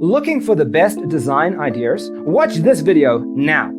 Looking for the best design ideas? Watch this video now.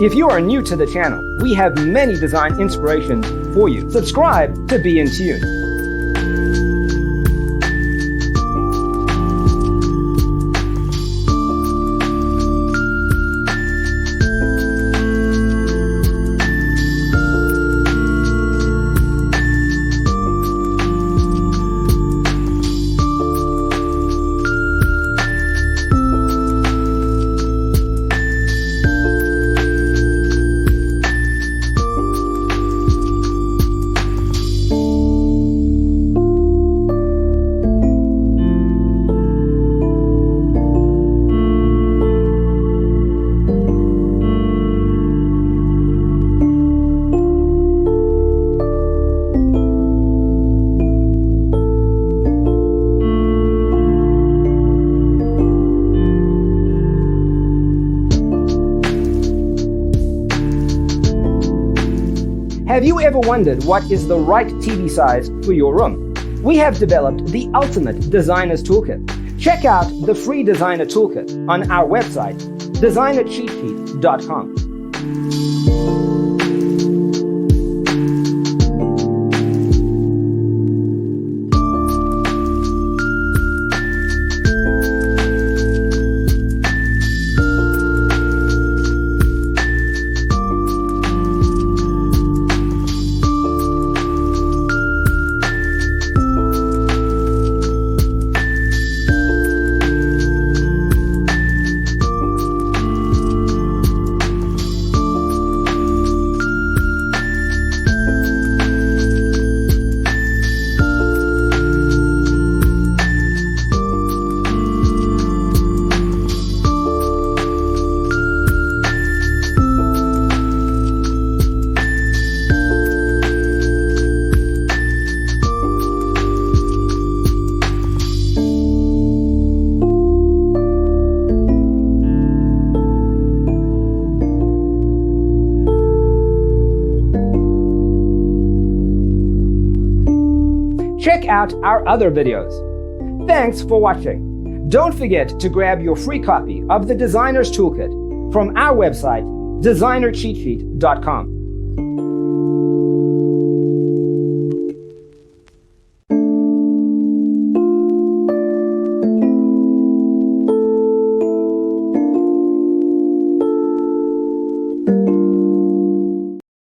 If you are new to the channel, we have many design inspirations for you. Subscribe to be in tune. Have you ever wondered what is the right TV size for your room? We have developed the ultimate designer's toolkit. Check out the free designer toolkit on our website, designercheatsheet.com. Check out our other videos. Thanks for watching. Don't forget to grab your free copy of the Designer's Toolkit from our website, designercheatsheet.com.